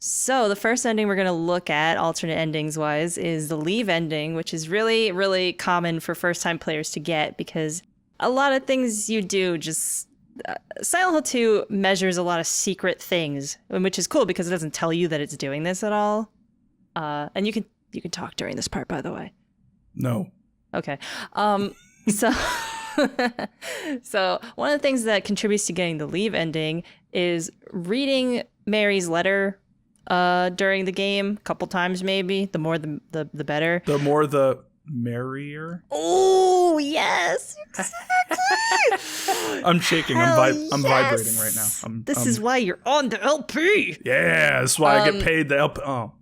So the first ending we're going to look at, alternate endings wise, is the leave ending, which is really, really common for first time players to get because a lot of things you do just... Silent Hill 2 measures a lot of secret things, which is cool because it doesn't tell you that it's doing this at all. And you can talk during this part, by the way. No. Okay. So... So one of the things that contributes to getting the leave ending is reading Mary's letter during the game, a couple times maybe. The more the better. The more the merrier. Oh yes, exactly. I'm shaking. I'm vibrating right now. This is why you're on the LP. Yeah, that's why I get paid the LP. Oh.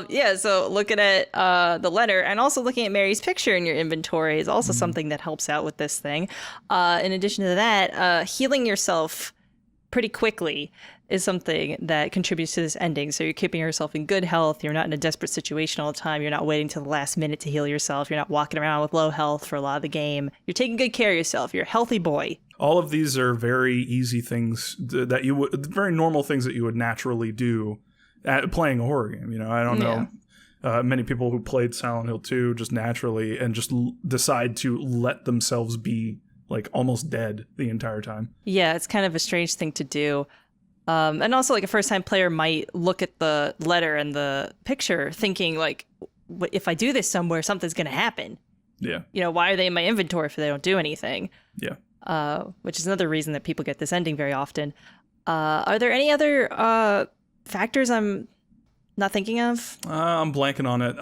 Yeah, so looking at the letter and also looking at Mary's picture in your inventory is also something that helps out with this thing. In addition to that, healing yourself pretty quickly is something that contributes to this ending. So you're keeping yourself in good health. You're not in a desperate situation all the time. You're not waiting till the last minute to heal yourself. You're not walking around with low health for a lot of the game. You're taking good care of yourself. You're a healthy boy. All of these are very easy things that you would, very normal things that you would naturally do at playing a horror game. You know, I don't know many people who played Silent Hill 2 just naturally and just decide to let themselves be like almost dead the entire time. Yeah, it's kind of a strange thing to do. And also, like, a first-time player might look at the letter and the picture thinking, like, if I do this somewhere, something's going to happen. Yeah. You know, why are they in my inventory if they don't do anything? Yeah. Which is another reason that people get this ending very often. Are there any other factors I'm not thinking of? I'm blanking on it.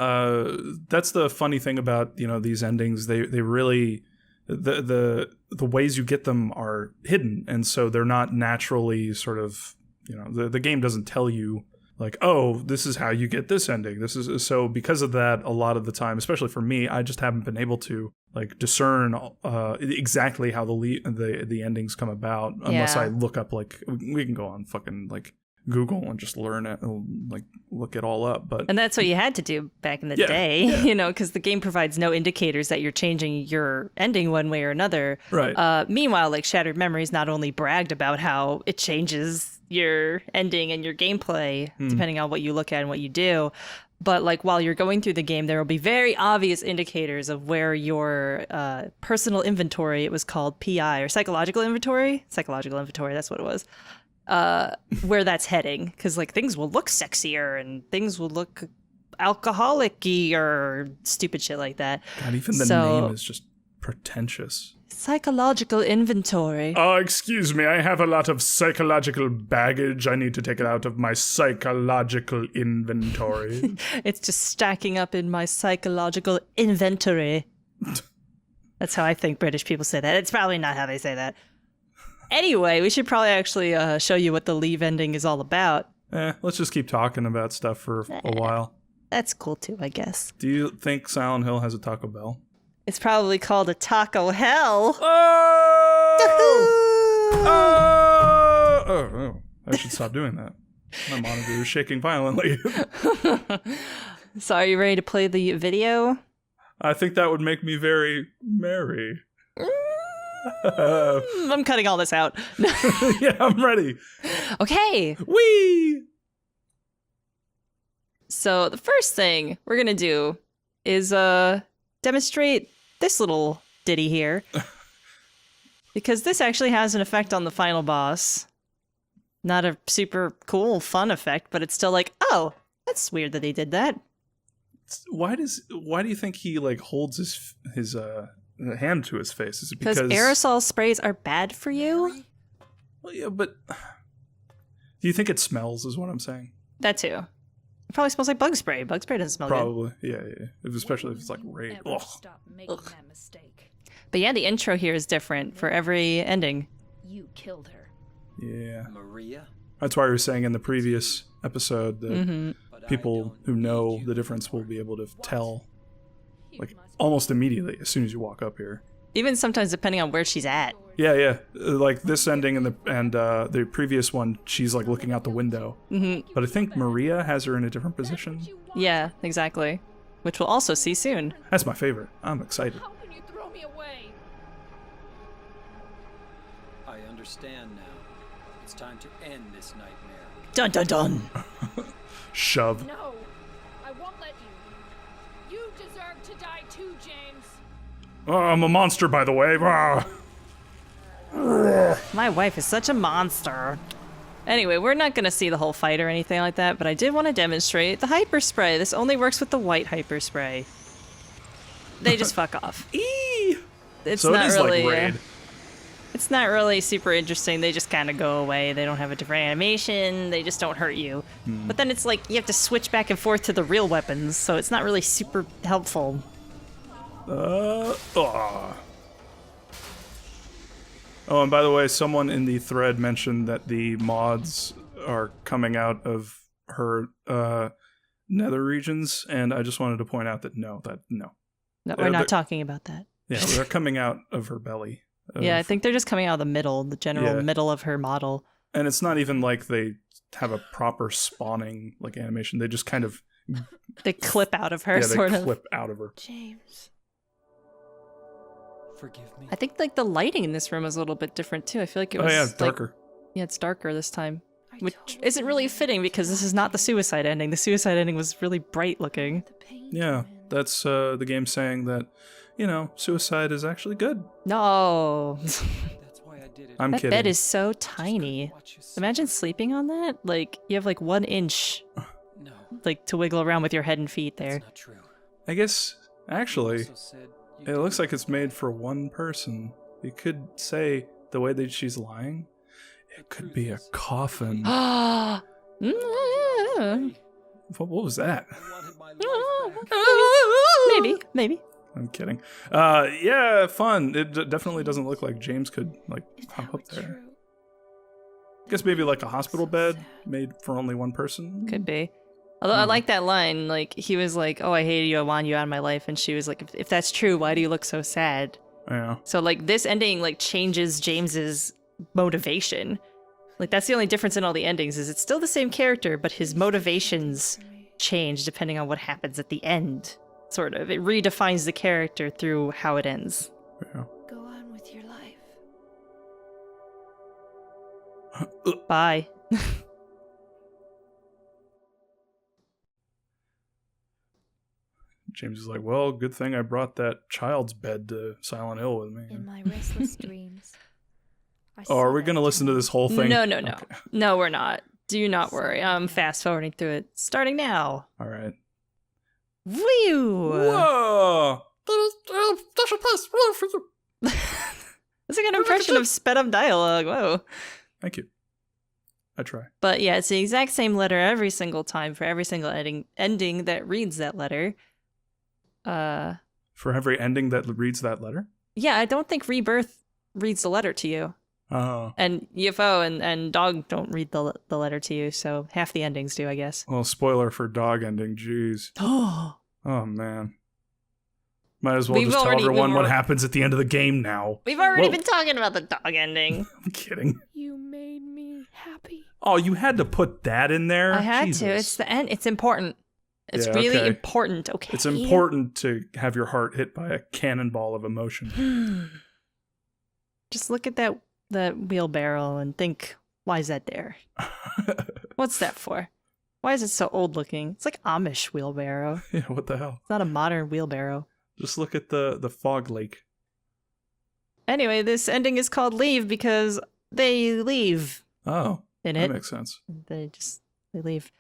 That's the funny thing about, you know, these endings. They really... The ways you get them are hidden, and so they're not naturally sort of, you know, the game doesn't tell you like, oh, this is how you get this ending. This is so because of that. A lot of the time, especially for me, I just haven't been able to like discern exactly how the endings come about unless I look up, like, we can go on fucking like Google and just learn it and like look it all up. And that's what you had to do back in the day, you know, because the game provides no indicators that you're changing your ending one way or another. Right. Meanwhile, like, Shattered Memories not only bragged about how it changes your ending and your gameplay depending on what you look at and what you do, but like while you're going through the game, there will be very obvious indicators of where your personal inventory, it was called PI, or psychological inventory, that's what it was. Where that's heading, because like things will look sexier and things will look alcoholic-y or stupid shit like that. God, even the name is just pretentious. Psychological inventory. Excuse me, I have a lot of psychological baggage. I need to take it out of my psychological inventory. It's just stacking up in my psychological inventory. That's how I think British people say that. It's probably not how they say that. Anyway, we should probably actually show you what the leave ending is all about. Let's just keep talking about stuff for a while. That's cool too, I guess. Do you think Silent Hill has a Taco Bell? It's probably called a Taco Hell. Oh! I should stop doing that. My monitor is shaking violently. So are you ready to play the video? I think that would make me very merry. I'm cutting all this out. Yeah, I'm ready. Okay. Whee! So the first thing we're going to do is demonstrate this little ditty here. Because this actually has an effect on the final boss. Not a super cool, fun effect, but it's still like, oh, that's weird that they did that. Why do you think he like holds his hand to his face? Is it because aerosol sprays are bad for you? Well, yeah, but do you think it smells? Is what I'm saying. That too. It probably smells like bug spray. Bug spray doesn't smell good. Yeah. Especially if it's like raid. Stop making that mistake. But yeah, the intro here is different for every ending. You killed her. Yeah. Maria? That's why we were saying in the previous episode that people who know the difference will be able to tell like almost immediately as soon as you walk up here. Even sometimes depending on where she's at. Yeah. Like this ending and the previous one, she's like looking out the window. Mm-hmm. But I think Maria has her in a different position. Yeah, exactly. Which we'll also see soon. That's my favorite. I'm excited. How can you throw me away? I understand now. It's time to end this nightmare. Dun dun dun. Shove. No, I won't let you. You deserve to die too, James. Oh, I'm a monster, by the way. Ah. My wife is such a monster. Anyway, we're not going to see the whole fight or anything like that, but I did want to demonstrate the hyper spray. This only works with the white hyper spray. They just fuck off. Eee. It's So not it is really. like Raid. It's not really super interesting. They just kind of go away. They don't have a different animation. They just don't hurt you. But then it's like you have to switch back and forth to the real weapons, so it's not really super helpful. Oh, and by the way, someone in the thread mentioned that the mods are coming out of her nether regions, and I just wanted to point out that no. No, we're not talking about that. Yeah, they're coming out of her belly. Yeah, I think they're just coming out of the middle, the general middle of her model. And it's not even like they have a proper spawning like animation. They just kind of They clip out of her, they sort of. clip out of her. James. Forgive me. I think like the lighting in this room is a little bit different too. I feel like it Oh was yeah, like- darker. yeah, it's darker this time, which isn't really fitting because this is not the suicide ending. The suicide ending was really bright looking. Yeah, that's the game saying that, suicide is actually good. No, That's why I did it. I'm that kidding. bed is so tiny. Watch yourself. Imagine sleeping on that. Like you have like 1 inch, No, like to wiggle around with your head and feet there. that's not true. I guess actually, Also said you it didn't looks like do it's made for one person. You could say the way that she's lying, it could be a coffin. Ah. What was that? I wanted my life back. Maybe. I'm kidding. Yeah, fun. It definitely doesn't look like James could like hop up there. I guess maybe like a hospital bed made for only one person. Could be. Although I like that line, like he was like, "Oh, I hated you, I want you out of my life," and she was like, "If that's true, why do you look so sad?" Yeah. So like this ending like changes James's motivation. Like that's the only difference in all the endings is it's still the same character, but his motivations change depending on what happens at the end. Sort of. It redefines the character through how it ends. Yeah. Go on with your life. Bye. James is like, well, good thing I brought that child's bed to Silent Hill with me. In my restless dreams. Oh, are we gonna listen to this whole thing? No. Okay. No, we're not. Do not worry. I'm fast forwarding through it. Starting now. All right. Whew. Whoa! That's like an impression of sped up dialogue. Whoa. Thank you. I try. But yeah, it's the exact same letter every single time for every single ending that reads that letter. For every ending that reads that letter? Yeah, I don't think Rebirth reads the letter to you. Oh. And UFO and Dog don't read the letter to you, so half the endings do, I guess. Well, spoiler for dog ending. Jeez. Oh. Oh, man. Might as well We've just tell already- everyone we've what already- happens at the end of the game now. We've already Whoa. been talking about the dog ending. I'm kidding. You made me happy. Oh, you had to put that in there? I had Jesus. to. It's the end. It's important. It's Yeah, really okay. important, okay? It's important to have your heart hit by a cannonball of emotion. Just look at that wheelbarrow and think, why is that there? What's that for? Why is it so old looking? It's like Amish wheelbarrow. Yeah, what the hell? It's not a modern wheelbarrow. Just look at the fog lake. Anyway, this ending is called Leave because they leave Oh, in that it. makes sense. They leave.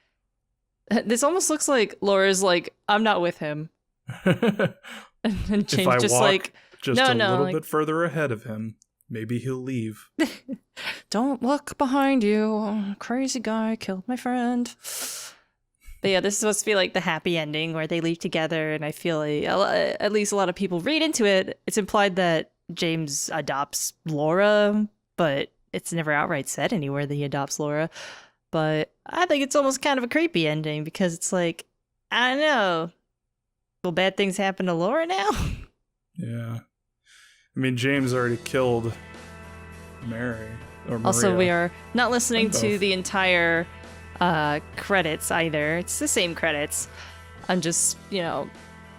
This almost looks like Laura's like, I'm not with him. And If James I just walk like, just no, a no, little like- bit further ahead of him, maybe he'll leave. don't look behind you. Crazy guy killed my friend. But yeah, this is supposed to be like the happy ending where they leave together, and I feel like at least a lot of people read into it. It's implied that James adopts Laura, but it's never outright said anywhere that he adopts Laura. But I think it's almost kind of a creepy ending because it's like, I don't know. Will bad things happen to Laura now? Yeah. I mean, James already killed Mary. Or Also, Maria. we are not listening to Both. the entire credits either. It's the same credits. I'm just,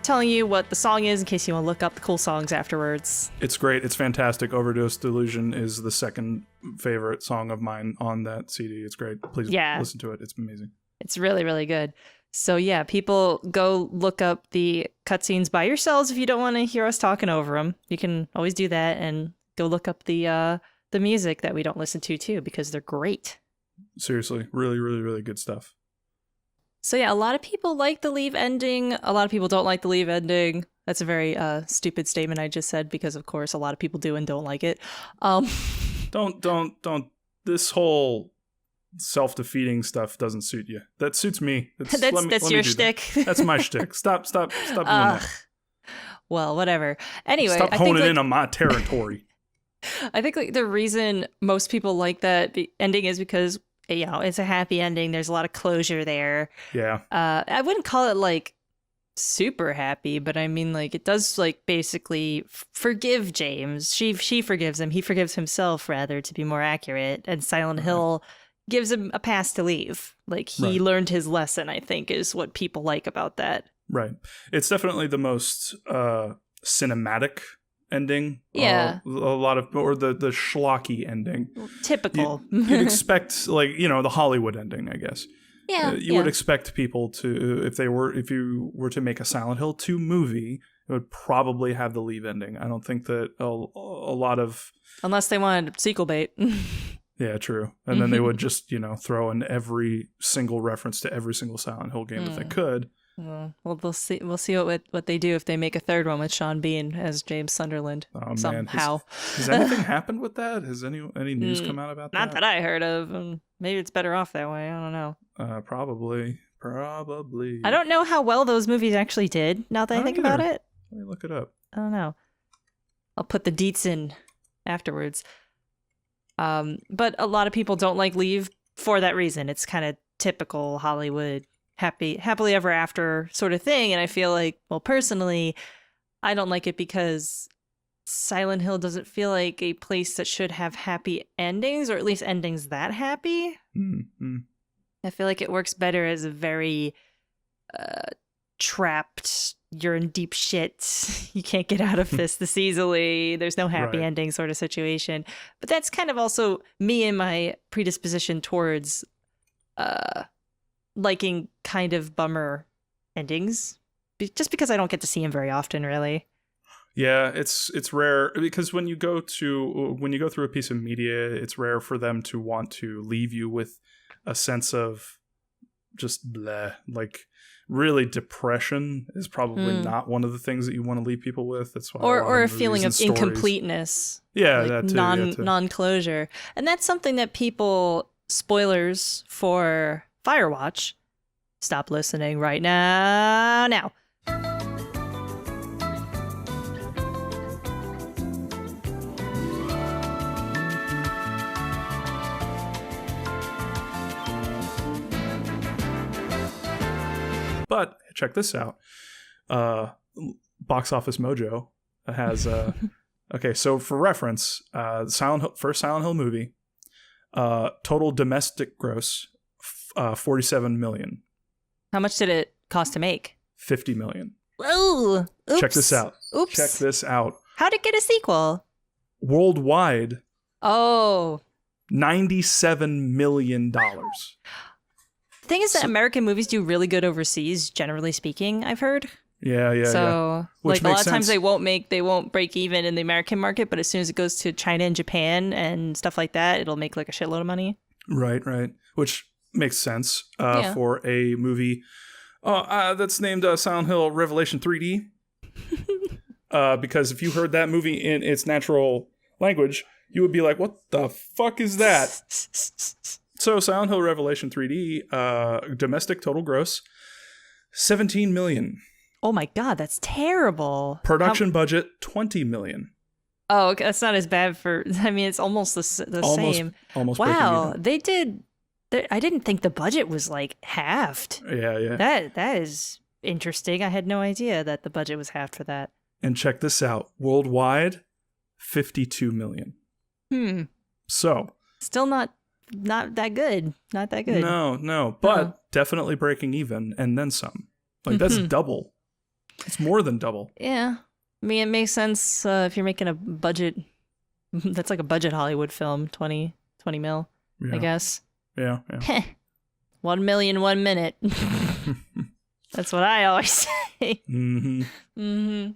telling you what the song is in case you want to look up the cool songs afterwards. It's great. It's fantastic. Overdose Delusion is the second favorite song of mine on that CD. It's great. Please listen to it. It's amazing. It's really, really good. So yeah, people go look up the cutscenes by yourselves if you don't want to hear us talking over them. You can always do that, and go look up the music that we don't listen to too, because they're great. Seriously, really, really, really good stuff. So yeah, a lot of people like the leave ending. A lot of people don't like the leave ending. That's a very stupid statement I just said, because of course a lot of people do and don't like it. Don't. This whole self-defeating stuff doesn't suit you. That suits me. That's your shtick. That's my shtick. Stop doing that. Well, whatever. Anyway, stop honing in on my territory. I think like the reason most people like that the ending is because, you know, it's a happy ending. There's a lot of closure there. Yeah. I wouldn't call it like super happy, but I mean, like, it does like basically forgive James. She forgives him. He forgives himself, rather, to be more accurate. And Silent Hill gives him a pass to leave. Like, he learned his lesson, I think, is what people like about that. Right. It's definitely the most cinematic ending. Yeah. A lot of, or the schlocky ending. Typical. You'd expect, like, you know, the Hollywood ending, I guess. Yeah. You would expect people to, if you were to make a Silent Hill 2 movie, it would probably have the leave ending. I don't think that a lot of... Unless they wanted sequel bait. Yeah, true. And then they would just, you know, throw in every single reference to every single Silent Hill game if they could. Well, we'll see. We'll see what they do if they make a third one with Sean Bean as James Sunderland. Oh, somehow. Has anything happened with that? Has any news come out about that? Not that I heard of. Maybe it's better off that way. I don't know. Probably. I don't know how well those movies actually did. Now that I think about it, let me look it up. I don't know. I'll put the deets in afterwards. But a lot of people don't like Leave for that reason. It's kind of typical Hollywood happily ever after sort of thing. And I feel like, well, personally, I don't like it because Silent Hill doesn't feel like a place that should have happy endings, or at least endings that happy. Mm-hmm. I feel like it works better as a very trapped, you're in deep shit, you can't get out of this easily, there's no happy ending sort of situation. But that's kind of also me and my predisposition towards liking kind of bummer endings, just because I don't get to see them very often, really. Yeah, it's rare, because when you go through a piece of media, it's rare for them to want to leave you with a sense of just bleh. Like, really, depression is probably not one of the things that you want to leave people with. That's why or a feeling of incompleteness. Yeah, like that too. Non-closure. And that's something that people, spoilers for Firewatch, stop listening right now. But check this out. Box Office Mojo has okay, so for reference, first Silent Hill movie, total domestic gross, 47 million. How much did it cost to make? 50 million. Whoa! Oops. Check this out. Oops. Check this out. How'd it get a sequel? Worldwide, $97 million. The thing is that American movies do really good overseas, generally speaking, I've heard. Yeah. So, Which like, a lot of sense. times they won't break even in the American market, but as soon as it goes to China and Japan and stuff like that, it'll make like a shitload of money. Right. Which makes sense Yeah. for a movie that's named Silent Hill Revelation 3D. Because if you heard that movie in its natural language, you would be like, what the fuck is that? So Silent Hill Revelation 3D, domestic total gross, 17 million. Oh my god, that's terrible. Production budget, 20 million. Oh, okay, that's not as bad for... I mean, it's almost the same. Almost wow, breaking even. they did... I didn't think the budget was, like, halved. Yeah. That is interesting. I had no idea that the budget was halved for that. And check this out. Worldwide, 52 million. So... Still not that good. Not that good. No. But definitely breaking even, and then some. Like, that's double. It's more than double. Yeah. I mean, it makes sense if you're making a budget. That's like a budget Hollywood film, 20 mil, Yeah. I guess. Yeah. Heh. 1 million 1 minute. That's what I always say. Mm-hmm. Mm-hmm.